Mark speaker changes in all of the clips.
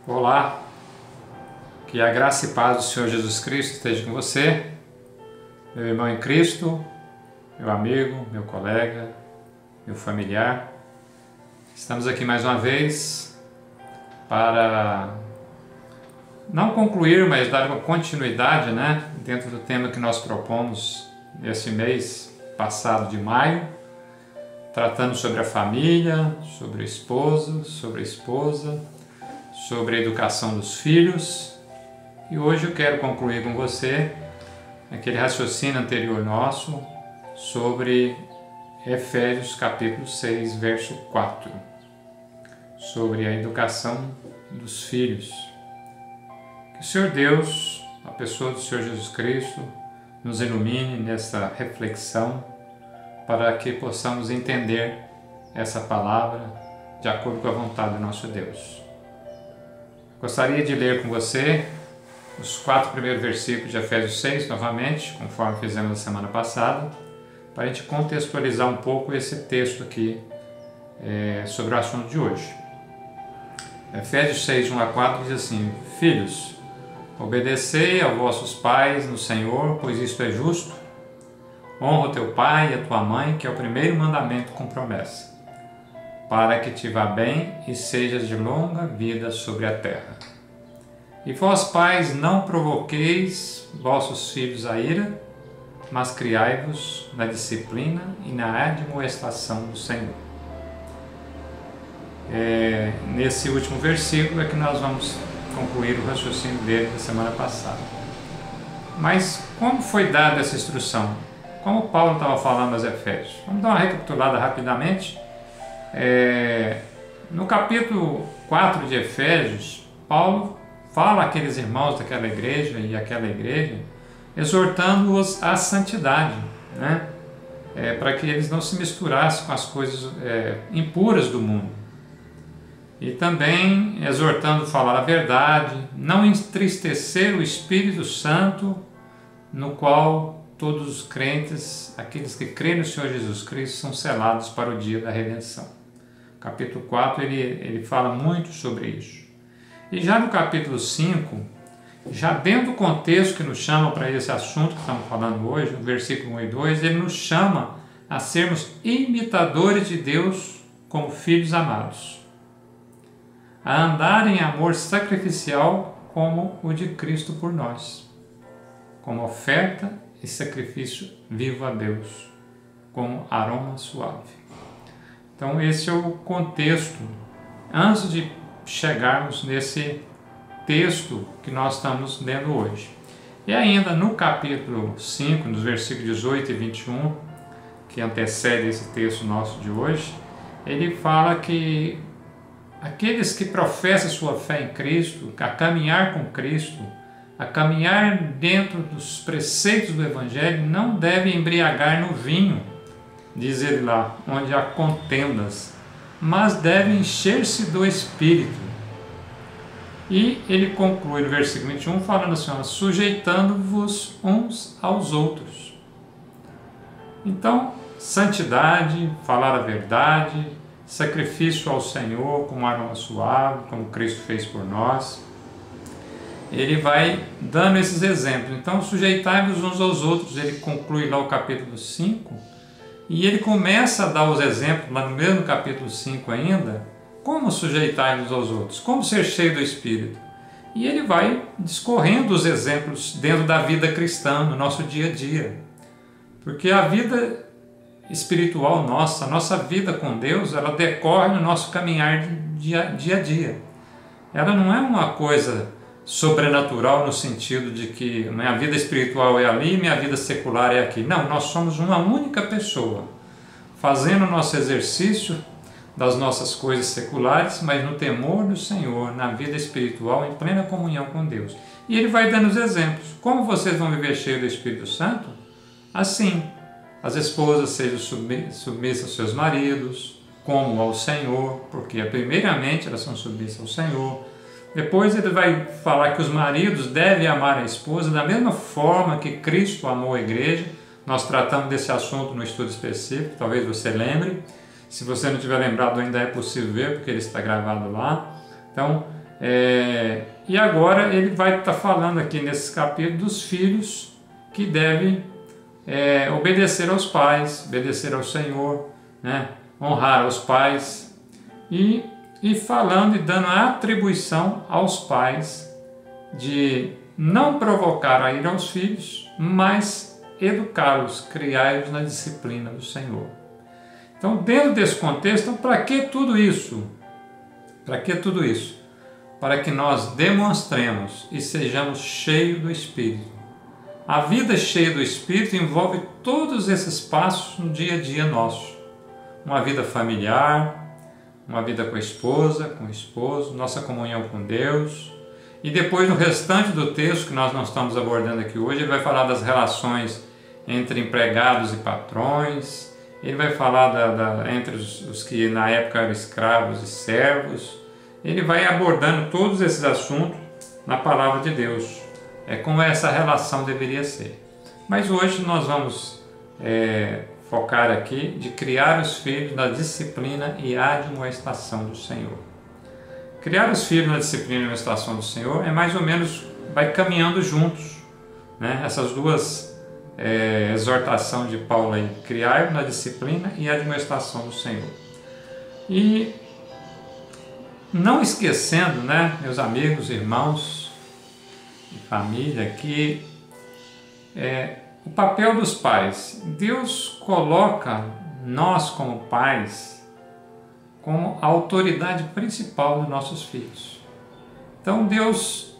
Speaker 1: Olá, que a graça e paz do Senhor Jesus Cristo esteja com você, meu irmão em Cristo, meu amigo, meu colega, meu familiar. Estamos aqui mais uma vez para não concluir, mas dar uma continuidade, dentro do tema que nós propomos nesse mês passado de maio, tratando sobre a família, sobre o esposo, sobre a esposa, sobre a educação dos filhos. E hoje eu quero concluir com você aquele raciocínio anterior nosso sobre Efésios capítulo 6, verso 4, sobre a educação dos filhos. Que o Senhor Deus, a pessoa do Senhor Jesus Cristo, nos ilumine nessa reflexão para que possamos entender essa palavra de acordo com a vontade do nosso Deus. Gostaria de ler com você os 4 primeiros versículos de Efésios 6, novamente, conforme fizemos na semana passada, para a gente contextualizar um pouco esse texto aqui sobre o assunto de hoje. Efésios 6, 1 a 4 diz assim: Filhos, obedecei aos vossos pais no Senhor, pois isto é justo. Honra o teu pai e a tua mãe, que é o primeiro mandamento com promessa, para que te vá bem e sejas de longa vida sobre a terra. E vós, pais, não provoqueis vossos filhos a ira, mas criai-vos na disciplina e na admoestação do Senhor. Nesse último versículo é que nós vamos concluir o raciocínio dele da semana passada. Mas como foi dada essa instrução? Como Paulo estava falando aos Efésios? Vamos dar uma recapitulada rapidamente. No capítulo 4 de Efésios, Paulo fala àqueles irmãos daquela igreja e aquela igreja, exortando-os à santidade, para que eles não se misturassem com as coisas impuras do mundo. E também exortando a falar a verdade, não entristecer o Espírito Santo, no qual todos os crentes, aqueles que creem no Senhor Jesus Cristo, são selados para o dia da redenção. Capítulo 4 ele fala muito sobre isso. E já no capítulo 5, já dentro do contexto que nos chama para esse assunto que estamos falando hoje, no versículo 1 e 2, ele nos chama a sermos imitadores de Deus como filhos amados, a andar em amor sacrificial como o de Cristo por nós, como oferta e sacrifício vivo a Deus, como aroma suave. Então esse é o contexto antes de chegarmos nesse texto que nós estamos lendo hoje. E ainda no capítulo 5, nos versículos 18 e 21, que antecede esse texto nosso de hoje, ele fala que aqueles que professam sua fé em Cristo, a caminhar com Cristo, a caminhar dentro dos preceitos do Evangelho, não devem embriagar no vinho, diz ele lá, onde há contendas, mas devem encher-se do Espírito. E ele conclui no versículo 21 falando assim, sujeitando-vos uns aos outros. Então, santidade, falar a verdade, sacrifício ao Senhor como aroma suave, como Cristo fez por nós. Ele vai dando esses exemplos. Então, sujeitai-vos uns aos outros. Ele conclui lá o capítulo 5 e ele começa a dar os exemplos lá no mesmo capítulo 5 ainda, como sujeitar-vos aos outros, como ser cheio do Espírito. E ele vai discorrendo os exemplos dentro da vida cristã, no nosso dia a dia. Porque a vida espiritual nossa, a nossa vida com Deus, ela decorre no nosso caminhar dia a dia. Ela não é uma coisa sobrenatural no sentido de que minha vida espiritual é ali e minha vida secular é aqui. Não, nós somos uma única pessoa, fazendo o nosso exercício das nossas coisas seculares, mas no temor do Senhor, na vida espiritual, em plena comunhão com Deus. E ele vai dando os exemplos. Como vocês vão viver cheio do Espírito Santo? Assim, as esposas sejam submissas aos seus maridos, como ao Senhor, porque primeiramente elas são submissas ao Senhor. Depois ele vai falar que os maridos devem amar a esposa da mesma forma que Cristo amou a igreja. Nós tratamos desse assunto no estudo específico, talvez você lembre. Se você não tiver lembrado, ainda é possível ver, porque ele está gravado lá. Então, E agora ele vai estar falando aqui nesse capítulo dos filhos que devem obedecer aos pais, obedecer ao Senhor, né? Honrar os pais e falando e dando a atribuição aos pais de não provocar a ira aos filhos, mas educá-los, criá-los na disciplina do Senhor. Então, dentro desse contexto, para que tudo isso? Para que tudo isso? Para que nós demonstremos e sejamos cheios do Espírito. A vida cheia do Espírito envolve todos esses passos no dia a dia nosso. Uma vida familiar, uma vida com a esposa, com o esposo, nossa comunhão com Deus. E depois, no restante do texto, que nós não estamos abordando aqui hoje, ele vai falar das relações entre empregados e patrões. Ele vai falar entre os que na época eram escravos e servos. Ele vai abordando todos esses assuntos na palavra de Deus. É como essa relação deveria ser. Mas hoje nós vamos focar aqui de criar os filhos na disciplina e admoestação do Senhor. Criar os filhos na disciplina e admoestação do Senhor é mais ou menos, vai caminhando juntos, né? Essas duas exortação de Paulo aí, criar na disciplina e admoestação do Senhor. E não esquecendo, né, meus amigos, irmãos e família, que o papel dos pais. Deus coloca nós como pais como a autoridade principal dos nossos filhos. Então Deus,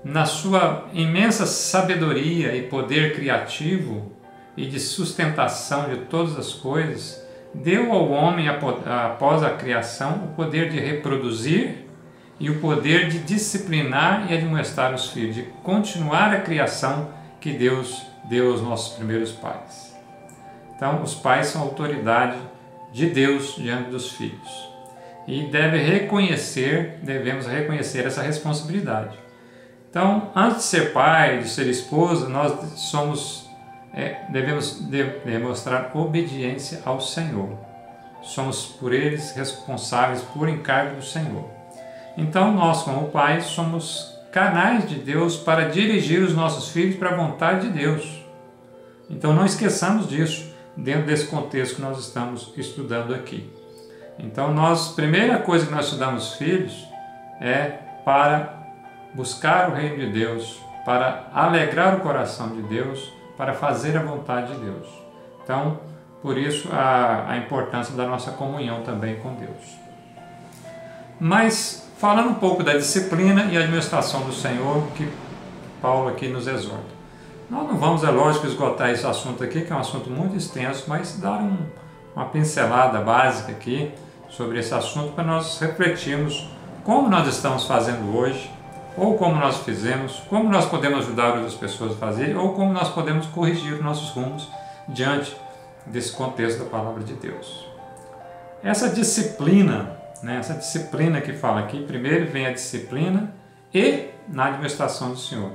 Speaker 1: na sua imensa sabedoria e poder criativo e de sustentação de todas as coisas, deu ao homem, após a criação, o poder de reproduzir e o poder de disciplinar e admoestar os filhos, de continuar a criação que Deus deu aos nossos primeiros pais. Então, os pais são a autoridade de Deus diante dos filhos. E devemos reconhecer essa responsabilidade. Então, antes de ser pai, de ser esposa, nós devemos demonstrar obediência ao Senhor. Somos por eles responsáveis por encargo do Senhor. Então, nós como pais somos canais de Deus para dirigir os nossos filhos para a vontade de Deus. Então, não esqueçamos disso dentro desse contexto que nós estamos estudando aqui. Então, primeira coisa que nós estudamos filhos é para buscar o reino de Deus, para alegrar o coração de Deus, para fazer a vontade de Deus. Então, por isso a importância da nossa comunhão também com Deus. Mas, falando um pouco da disciplina e administração do Senhor, que Paulo aqui nos exorta. Nós não vamos, é lógico, esgotar esse assunto aqui, que é um assunto muito extenso, mas dar uma pincelada básica aqui sobre esse assunto para nós refletirmos como nós estamos fazendo hoje, ou como nós fizemos, como nós podemos ajudar outras pessoas a fazer, ou como nós podemos corrigir os nossos rumos diante desse contexto da palavra de Deus. Essa disciplina, né, essa disciplina que fala aqui, primeiro vem a disciplina e na administração do Senhor.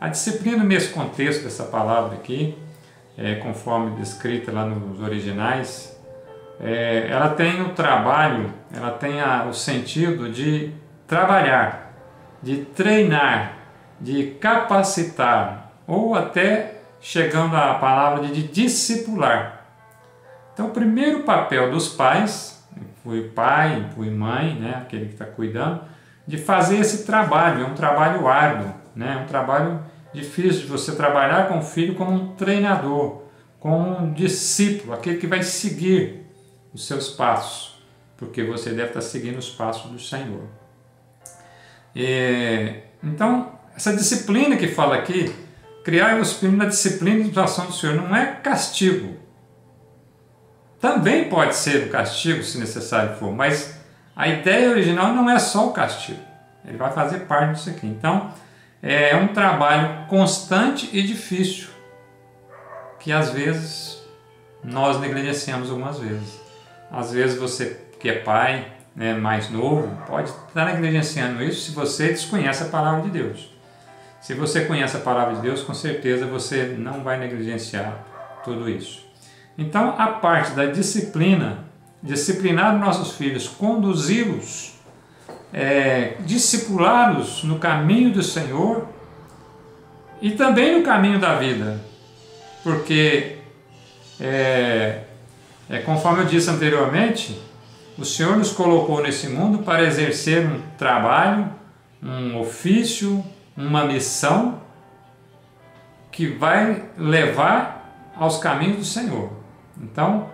Speaker 1: A disciplina nesse contexto dessa palavra aqui, conforme descrita lá nos originais, ela tem o trabalho, ela tem o sentido de trabalhar, de treinar, de capacitar, ou até chegando à palavra de discipular. Então, o primeiro papel dos pais, fui pai, fui mãe, né, aquele que está cuidando, de fazer esse trabalho. É um trabalho árduo, né, é um trabalho difícil de você trabalhar com o filho como um treinador, como um discípulo, aquele que vai seguir os seus passos, porque você deve estar seguindo os passos do Senhor. Então, essa disciplina que fala aqui, criar os filhos na disciplina e administração do Senhor, não é castigo. Também pode ser o castigo, se necessário for, mas a ideia original não é só o castigo. Ele vai fazer parte disso aqui. Então, é um trabalho constante e difícil, que às vezes nós negligenciamos algumas vezes. Às vezes você que é pai, né, mais novo, pode estar negligenciando isso se você desconhece a palavra de Deus. Se você conhece a palavra de Deus, com certeza você não vai negligenciar tudo isso. Então, a parte da disciplina, disciplinar nossos filhos, conduzi-los discipulá-los no caminho do Senhor e também no caminho da vida, porque conforme eu disse anteriormente, o Senhor nos colocou nesse mundo para exercer um trabalho, um ofício, uma missão que vai levar aos caminhos do Senhor. Então,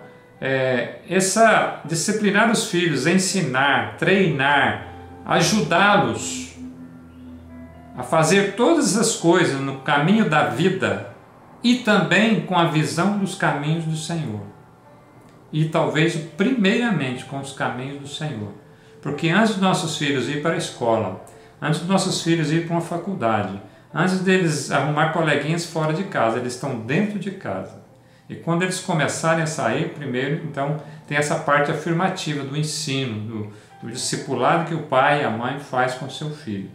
Speaker 1: disciplinar os filhos, ensinar, treinar, ajudá-los a fazer todas as coisas no caminho da vida e também com a visão dos caminhos do Senhor. E talvez primeiramente com os caminhos do Senhor. Porque antes dos nossos filhos ir para a escola, antes dos nossos filhos ir para uma faculdade, antes deles arrumar coleguinhas fora de casa, eles estão dentro de casa. E quando eles começarem a sair, primeiro, então, tem essa parte afirmativa do ensino, do discipulado que o pai e a mãe faz com o seu filho.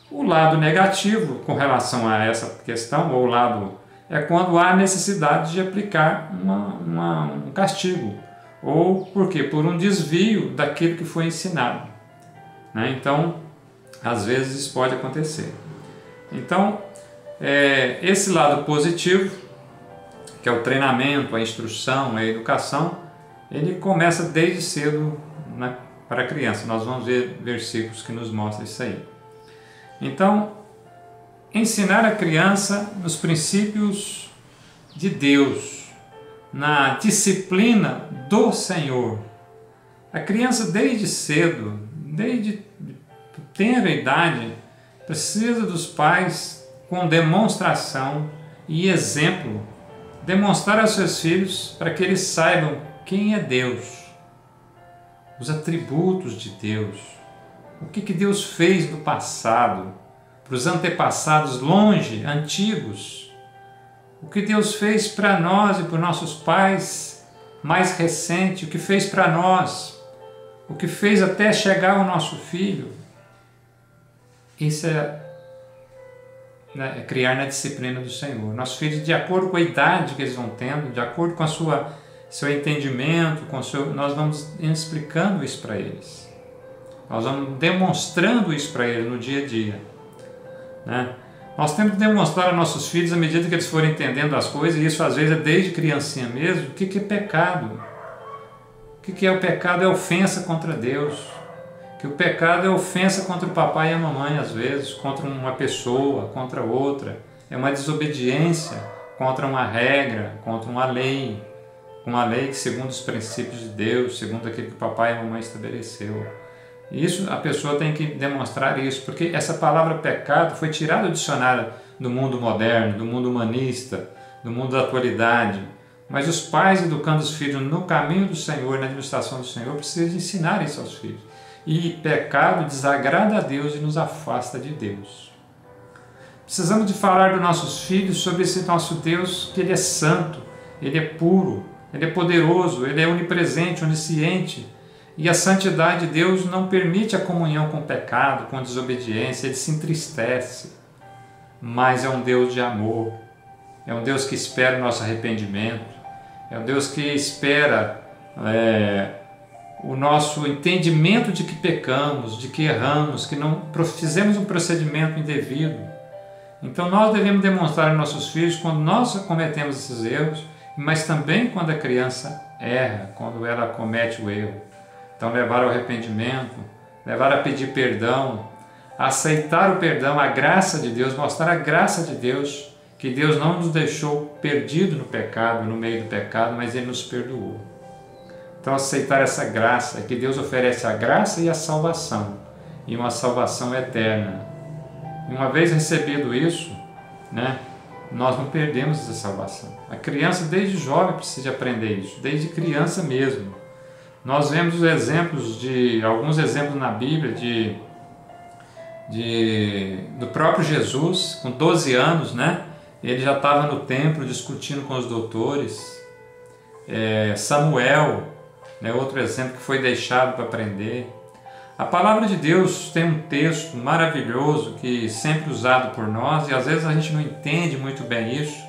Speaker 1: O lado negativo com relação a essa questão, ou o lado, é quando há necessidade de aplicar um castigo. Ou por quê? Por um desvio daquilo que foi ensinado. Né? Então, às vezes isso pode acontecer. Então, esse lado positivo, que é o treinamento, a instrução, a educação, ele começa desde cedo, né, para a criança. Nós vamos ver versículos que nos mostram isso aí. Então, ensinar a criança nos princípios de Deus, na disciplina do Senhor. A criança desde cedo, desde tenra idade, precisa dos pais com demonstração e exemplo, demonstrar aos seus filhos para que eles saibam quem é Deus, os atributos de Deus, o que Deus fez no passado, para os antepassados longe, antigos, o que Deus fez para nós e para os nossos pais mais recente, o que fez para nós, o que fez até chegar ao nosso filho. Isso é criar na disciplina do Senhor. Nossos filhos, de acordo com a idade que eles vão tendo, de acordo com seu entendimento, nós vamos explicando isso para eles. Nós vamos demonstrando isso para eles no dia a dia. Né? Nós temos que demonstrar aos nossos filhos, à medida que eles forem entendendo as coisas, e isso às vezes é desde criancinha mesmo, o que é pecado. O que é o pecado? É ofensa contra Deus. Que o pecado é ofensa contra o papai e a mamãe, às vezes, contra uma pessoa, contra outra. É uma desobediência contra uma regra, contra uma lei que segundo os princípios de Deus, segundo aquilo que o papai e a mamãe estabeleceu. Isso, a pessoa tem que demonstrar isso, porque essa palavra pecado foi tirada do dicionário do mundo moderno, do mundo humanista, do mundo da atualidade. Mas os pais educando os filhos no caminho do Senhor, na administração do Senhor, precisam ensinar isso aos filhos. E pecado desagrada a Deus e nos afasta de Deus. Precisamos de falar dos nossos filhos sobre esse nosso Deus, que Ele é santo, Ele é puro, Ele é poderoso, Ele é onipresente, onisciente. E a santidade de Deus não permite a comunhão com o pecado, com a desobediência, Ele se entristece. Mas é um Deus de amor, é um Deus que espera o nosso arrependimento, é um Deus que espera o nosso entendimento de que pecamos, de que erramos, que não fizemos um procedimento indevido. Então nós devemos demonstrar aos nossos filhos quando nós cometemos esses erros, mas também quando a criança erra, quando ela comete o erro. Então levar ao arrependimento, levar a pedir perdão, a aceitar o perdão, a graça de Deus, mostrar a graça de Deus, que Deus não nos deixou perdido no pecado, no meio do pecado, mas Ele nos perdoou. Então aceitar essa graça, que Deus oferece a graça e a salvação, e uma salvação eterna. E uma vez recebido isso, nós não perdemos essa salvação. A criança desde jovem precisa aprender isso, desde criança mesmo. Nós vemos os exemplos alguns exemplos na Bíblia do próprio Jesus, com 12 anos, ele já estava no templo discutindo com os doutores. Samuel, outro exemplo que foi deixado para aprender. A palavra de Deus tem um texto maravilhoso que sempre usado por nós, e às vezes a gente não entende muito bem isso,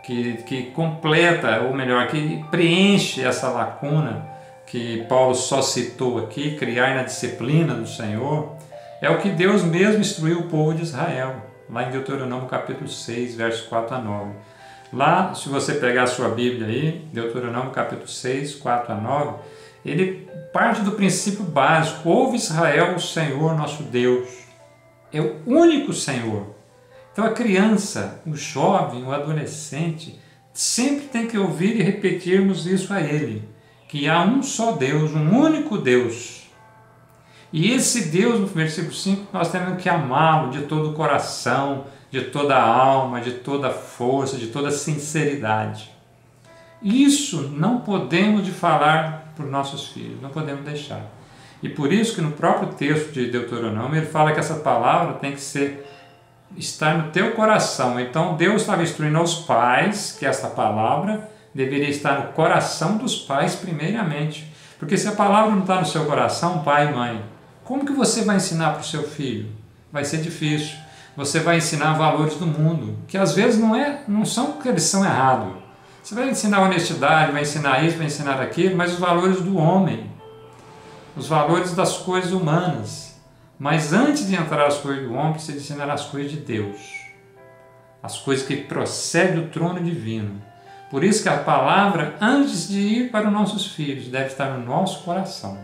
Speaker 1: que completa, ou melhor, que preenche essa lacuna que Paulo só citou aqui, criar na disciplina do Senhor, é o que Deus mesmo instruiu o povo de Israel, lá em Deuteronômio capítulo 6, versos 4 a 9. Lá, se você pegar a sua Bíblia aí, Deuteronômio capítulo 6, 4 a 9, ele parte do princípio básico: ouve Israel, o Senhor nosso Deus é o único Senhor. Então a criança, o jovem, o adolescente, sempre tem que ouvir e repetirmos isso a ele, que há um só Deus, um único Deus. E esse Deus, no versículo 5, nós temos que amá-lo de todo o coração, de toda a alma, de toda a força, de toda a sinceridade. Isso não podemos de falar para os nossos filhos, não podemos deixar. E por isso que no próprio texto de Deuteronômio ele fala que essa palavra tem que estar no teu coração. Então Deus estava instruindo aos pais que essa palavra deveria estar no coração dos pais primeiramente. Porque se a palavra não está no seu coração, pai e mãe, como que você vai ensinar para o seu filho? Vai ser difícil. Você vai ensinar valores do mundo, que às vezes não são porque eles são errados. Você vai ensinar honestidade, vai ensinar isso, vai ensinar aquilo, mas os valores do homem, os valores das coisas humanas. Mas antes de entrar as coisas do homem, precisa ensinar as coisas de Deus, as coisas que procedem do trono divino. Por isso que a palavra, antes de ir para os nossos filhos, deve estar no nosso coração,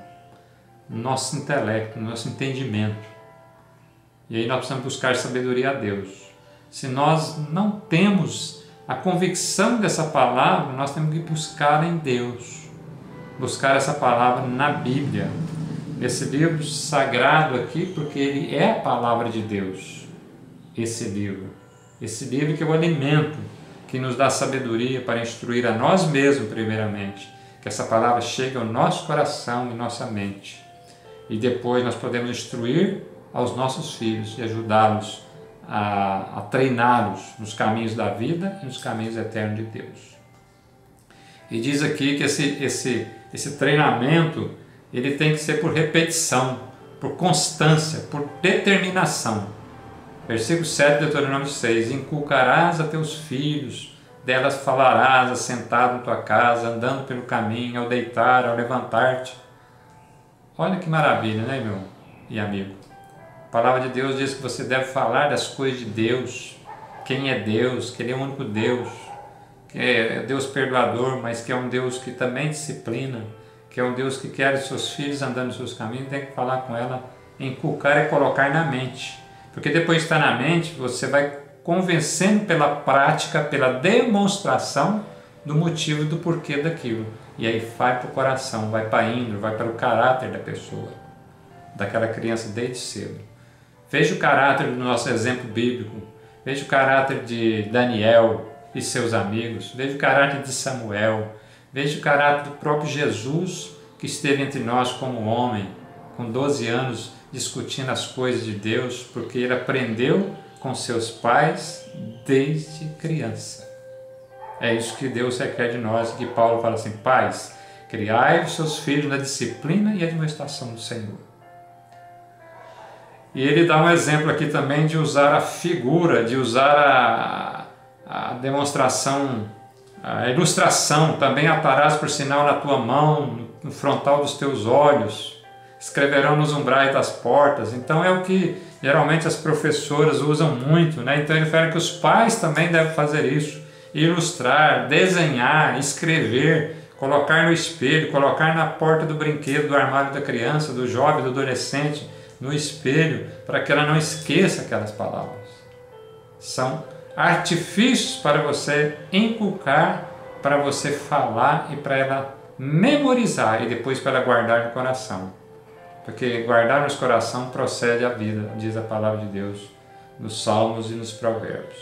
Speaker 1: no nosso intelecto, no nosso entendimento. E aí nós precisamos buscar sabedoria a Deus. Se nós não temos a convicção dessa palavra, nós temos que buscar em Deus, buscar essa palavra na Bíblia, nesse livro sagrado aqui, porque ele é a palavra de Deus, esse livro que é o alimento, que nos dá sabedoria para instruir a nós mesmos primeiramente, que essa palavra chegue ao nosso coração e nossa mente, e depois nós podemos instruir aos nossos filhos e ajudá-los a treiná-los nos caminhos da vida e nos caminhos eternos de Deus. E diz aqui que esse treinamento ele tem que ser por repetição, por constância, por determinação. Versículo 7 de Deuteronômio 6: inculcarás a teus filhos, delas falarás assentado em tua casa, andando pelo caminho, ao deitar, ao levantar-te. Olha que maravilha, né, meu e amigo? A palavra de Deus diz que você deve falar das coisas de Deus, quem é Deus, que Ele é o único Deus, que é Deus perdoador, mas que é um Deus que também disciplina, que é um Deus que quer os seus filhos andando nos seus caminhos. Tem que falar com ela, inculcar e colocar na mente, porque depois de estar na mente, você vai convencendo pela prática, pela demonstração do motivo do porquê daquilo, e aí vai para o coração, vai para a índole, vai para o caráter da pessoa, daquela criança desde cedo. Veja o caráter do nosso exemplo bíblico, veja o caráter de Daniel e seus amigos, veja o caráter de Samuel, veja o caráter do próprio Jesus, que esteve entre nós como homem, com 12 anos, discutindo as coisas de Deus, porque ele aprendeu com seus pais desde criança. É isso que Deus requer de nós, que Paulo fala assim: pais, criai os seus filhos na disciplina e administração do Senhor. E ele dá um exemplo aqui também de usar a figura, de usar a demonstração, a ilustração. Também atarás por sinal na tua mão, no frontal dos teus olhos, escreverão nos umbrais das portas. Então é o que geralmente as professoras usam muito, né? Então ele fala que os pais também devem fazer isso, ilustrar, desenhar, escrever, colocar no espelho, colocar na porta do brinquedo, do armário da criança, do jovem, do adolescente, no espelho, para que ela não esqueça aquelas palavras. São artifícios para você inculcar, para você falar e para ela memorizar e depois para ela guardar no coração. Porque guardar no coração procede a vida, diz a palavra de Deus nos Salmos e nos Provérbios.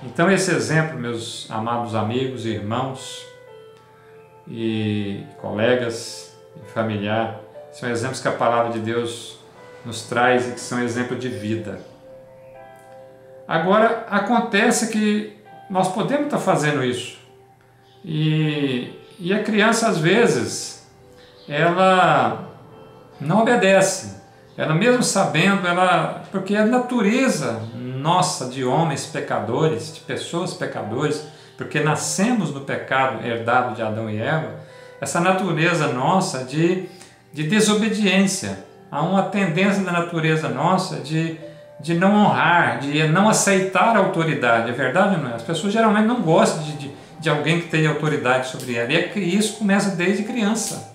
Speaker 1: Então esse exemplo, meus amados amigos, irmãos e colegas e familiar, são exemplos que a palavra de Deus nos traz e que são exemplo de vida. Agora, acontece que nós podemos estar fazendo isso e a criança às vezes ela não obedece, ela mesmo sabendo, porque a natureza nossa de homens pecadores, de pessoas pecadores, porque nascemos no pecado herdado de Adão e Eva, essa natureza nossa de desobediência. Há uma tendência da natureza nossa de não honrar, de não aceitar a autoridade. É verdade ou não é? As pessoas geralmente não gostam de alguém que tem autoridade sobre ela. E isso começa desde criança.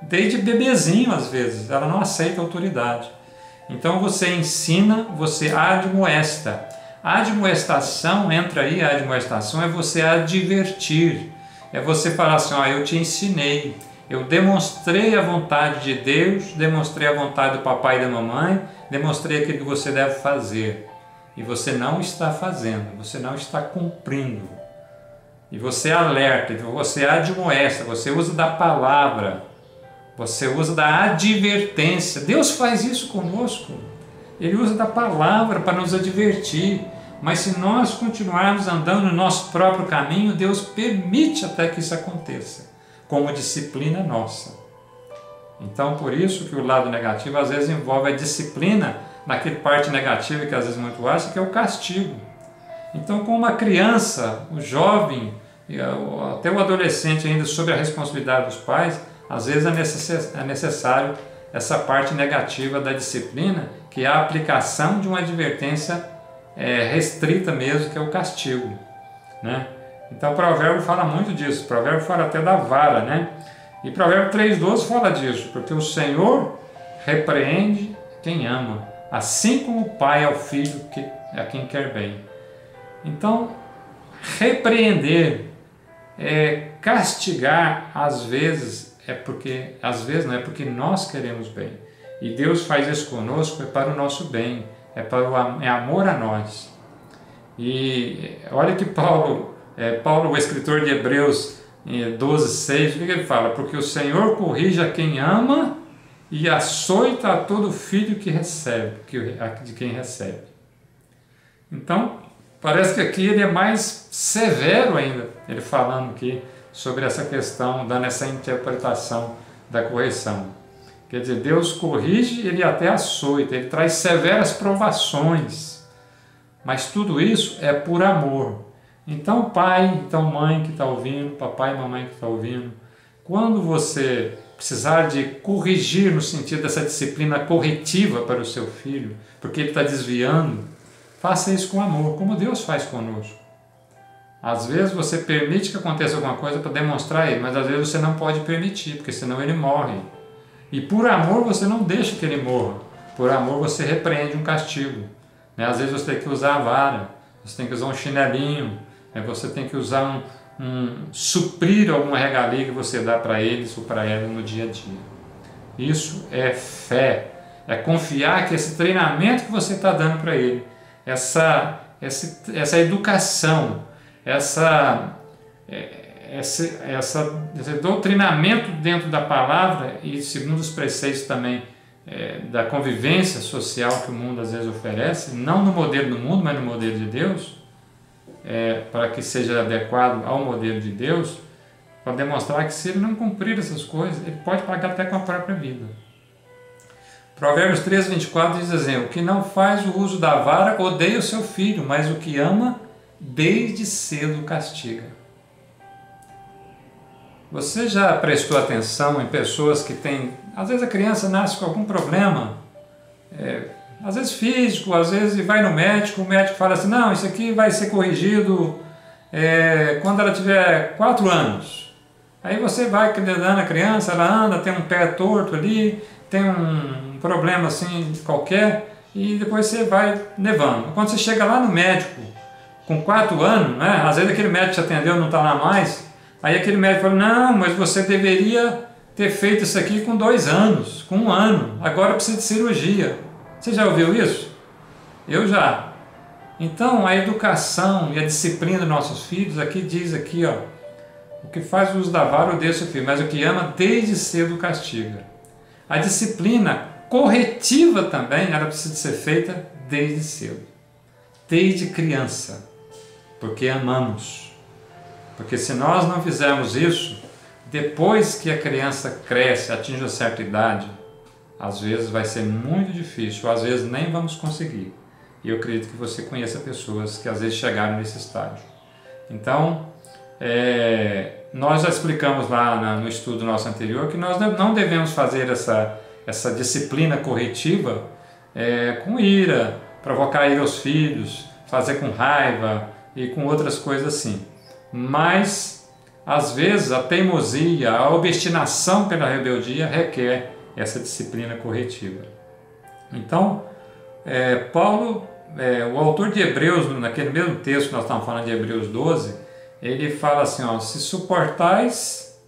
Speaker 1: Desde bebezinho, às vezes. Ela não aceita a autoridade. Então você ensina, você admoesta. A admoestação, entra aí, a admoestação é você advertir. É você falar assim, ó, eu te ensinei. Eu demonstrei a vontade de Deus, demonstrei a vontade do papai e da mamãe, demonstrei aquilo que você deve fazer. E você não está fazendo, você não está cumprindo. E você alerta, você admoesta, você usa da palavra, você usa da advertência. Deus faz isso conosco. Ele usa da palavra para nos advertir. Mas se nós continuarmos andando no nosso próprio caminho, Deus permite até que isso aconteça, como disciplina nossa. Então, por isso que o lado negativo às vezes envolve a disciplina naquele parte negativa que às vezes muito acha, que é o castigo. Então, com uma criança, o jovem, até o adolescente ainda sob a responsabilidade dos pais, às vezes é necessário essa parte negativa da disciplina, que é a aplicação de uma advertência restrita mesmo, que é o castigo, né? Então o provérbio fala muito disso, o provérbio fala até da vara, né? E provérbio 3,12 fala disso, porque o Senhor repreende quem ama, assim como o pai ao filho a quem quer bem. Então, repreender, castigar, às vezes não é porque nós queremos bem. E Deus faz isso conosco, é para o nosso bem, é amor a nós. E olha que Paulo, o escritor de Hebreus 12,6, o que ele fala? Porque o Senhor corrige a quem ama e açoita a todo filho que recebe, de quem recebe. Então, parece que aqui ele é mais severo ainda, ele falando aqui sobre essa questão, dando essa interpretação da correção. Quer dizer, Deus corrige, ele até açoita, ele traz severas provações, mas tudo isso é por amor. Então, pai, então mãe que está ouvindo, papai e mamãe que está ouvindo, quando você precisar de corrigir no sentido dessa disciplina corretiva para o seu filho, porque ele está desviando, faça isso com amor, como Deus faz conosco. Às vezes você permite que aconteça alguma coisa para demonstrar ele, mas às vezes você não pode permitir, porque senão ele morre. E por amor você não deixa que ele morra. Por amor você repreende um castigo. Às vezes você tem que usar a vara, você tem que usar um chinelinho, você tem que usar suprir alguma regalia que você dá para eles ou para ela no dia a dia. Isso é fé. É confiar que esse treinamento que você está dando para ele, essa educação, esse doutrinamento dentro da palavra e segundo os preceitos também da convivência social que o mundo às vezes oferece, não no modelo do mundo, mas no modelo de Deus, para que seja adequado ao modelo de Deus, para demonstrar que se ele não cumprir essas coisas, ele pode pagar até com a própria vida. Provérbios 13:24 diz assim: o que não faz o uso da vara odeia o seu filho, mas o que ama desde cedo castiga. Você já prestou atenção em pessoas que têm... Às vezes a criança nasce com algum problema, às vezes físico, às vezes vai no médico, o médico fala assim, não, isso aqui vai ser corrigido quando ela tiver 4 anos. Aí você vai cuidando a criança, ela anda, tem um pé torto ali, tem um problema assim qualquer, e depois você vai levando. Quando você chega lá no médico, com 4 anos, né, às vezes aquele médico que te atendeu não está lá mais, aí aquele médico fala, não, mas você deveria ter feito isso aqui com 2 anos, com 1 ano, agora precisa de cirurgia. Você já ouviu isso? Eu já. Então, a educação e a disciplina dos nossos filhos, aqui diz aqui, ó, o que faz o uso da vara odeia seu filho, mas o que ama desde cedo castiga. A disciplina corretiva também, ela precisa ser feita desde cedo, desde criança, porque amamos. Porque se nós não fizermos isso, depois que a criança cresce, atinge uma certa idade, às vezes vai ser muito difícil, ou às vezes nem vamos conseguir. E eu acredito que você conheça pessoas que às vezes chegaram nesse estágio. Então, nós já explicamos lá no estudo nosso anterior que nós não devemos fazer essa disciplina corretiva com ira, provocar ira aos filhos, fazer com raiva e com outras coisas assim. Mas, às vezes, a teimosia, a obstinação pela rebeldia requer essa disciplina corretiva. Então, Paulo, o autor de Hebreus, naquele mesmo texto que nós estamos falando de Hebreus 12, ele fala assim, se suportais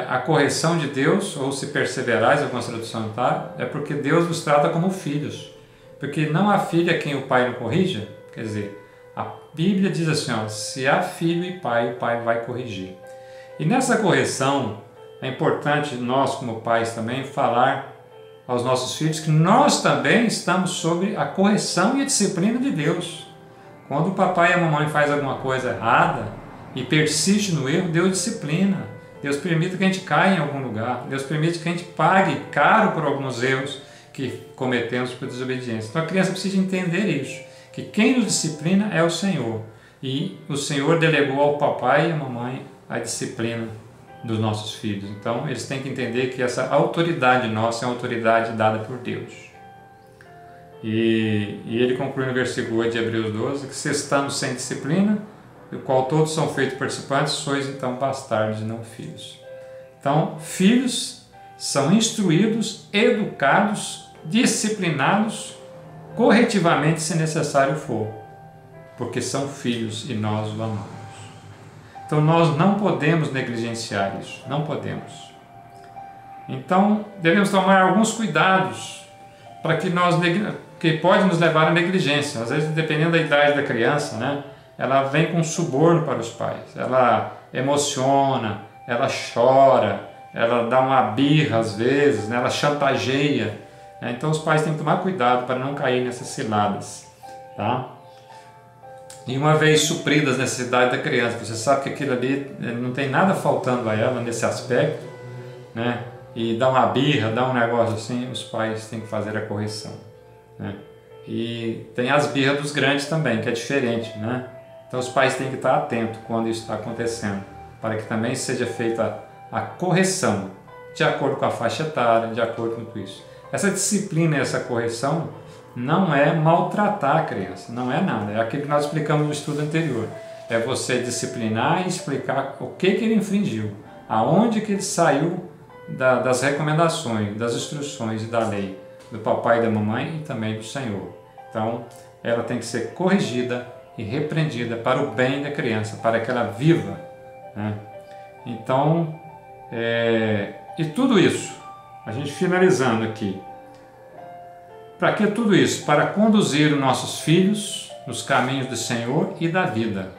Speaker 1: a correção de Deus, ou se perseverais, alguma tradução tá, é porque Deus vos trata como filhos. Porque não há filho a quem o pai não corrija. Quer dizer, a Bíblia diz assim, se há filho e pai, o pai vai corrigir. E nessa correção, é importante nós como pais também falar aos nossos filhos que nós também estamos sob a correção e a disciplina de Deus. Quando o papai e a mamãe fazem alguma coisa errada e persiste no erro, Deus disciplina. Deus permite que a gente caia em algum lugar. Deus permite que a gente pague caro por alguns erros que cometemos por desobediência. Então a criança precisa entender isso, que quem nos disciplina é o Senhor. E o Senhor delegou ao papai e à mamãe a disciplina dos nossos filhos. Então eles têm que entender que essa autoridade nossa é uma autoridade dada por Deus. E ele conclui no versículo 8 de Hebreus 12, que se estamos sem disciplina, do qual todos são feitos participantes, sois então bastardos e não filhos. Então, filhos são instruídos, educados, disciplinados, corretivamente se necessário for, porque são filhos e nós o amamos. Então nós não podemos negligenciar isso, não podemos. Então devemos tomar alguns cuidados para que pode nos levar à negligência. Às vezes, dependendo da idade da criança, né, ela vem com suborno para os pais, ela emociona, ela chora, ela dá uma birra às vezes, né, ela chantageia. Então os pais têm que tomar cuidado para não cair nessas ciladas, tá? E uma vez supridas as necessidades da criança, você sabe que aquilo ali não tem nada faltando a ela nesse aspecto, né? E dá uma birra, dá um negócio assim, os pais têm que fazer a correção, né? E tem as birras dos grandes também, que é diferente, né? Então os pais têm que estar atentos quando isso está acontecendo, para que também seja feita a correção, de acordo com a faixa etária, de acordo com tudo isso. Essa disciplina e essa correção não é maltratar a criança, não é nada, é aquilo que nós explicamos no estudo anterior. É você disciplinar e explicar o que ele infringiu, aonde que ele saiu das recomendações, das instruções e da lei do papai e da mamãe e também do Senhor. Então, ela tem que ser corrigida e repreendida para o bem da criança, para que ela viva, né? Então, e tudo isso, a gente finalizando aqui, para que tudo isso? Para conduzir os nossos filhos nos caminhos do Senhor e da vida.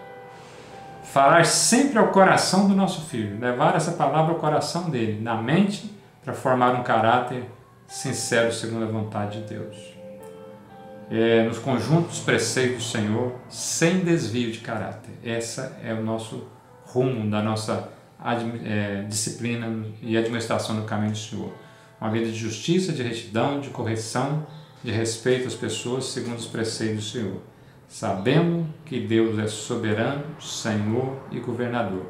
Speaker 1: Falar sempre ao coração do nosso filho, levar essa palavra ao coração dele, na mente, para formar um caráter sincero segundo a vontade de Deus. Nos conjuntos preceitos do Senhor, sem desvio de caráter. Essa é o nosso rumo da nossa disciplina e administração do caminho do Senhor. Uma vida de justiça, de retidão, de correção, de respeito às pessoas segundo os preceitos do Senhor. Sabemos que Deus é soberano, Senhor e governador.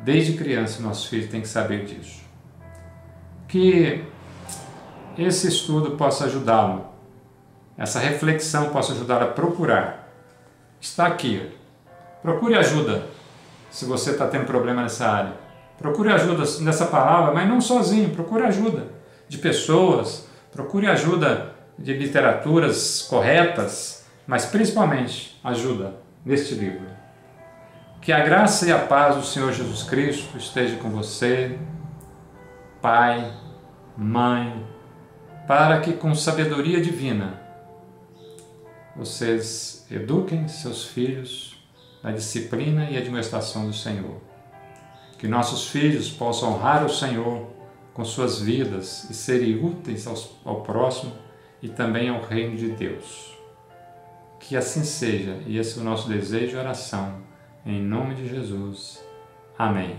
Speaker 1: Desde criança, nossos filhos têm que saber disso. Que esse estudo possa ajudá-lo, essa reflexão possa ajudá-lo a procurar. Está aqui. Procure ajuda se você está tendo problema nessa área. Procure ajuda nessa palavra, mas não sozinho. Procure ajuda de pessoas, procure ajuda de literaturas corretas, mas principalmente ajuda neste livro. Que a graça e a paz do Senhor Jesus Cristo esteja com você, pai, mãe, para que com sabedoria divina vocês eduquem seus filhos na disciplina e administração do Senhor. Que nossos filhos possam honrar o Senhor com suas vidas e serem úteis ao próximo e também ao reino de Deus. Que assim seja, e esse é o nosso desejo e oração, em nome de Jesus. Amém.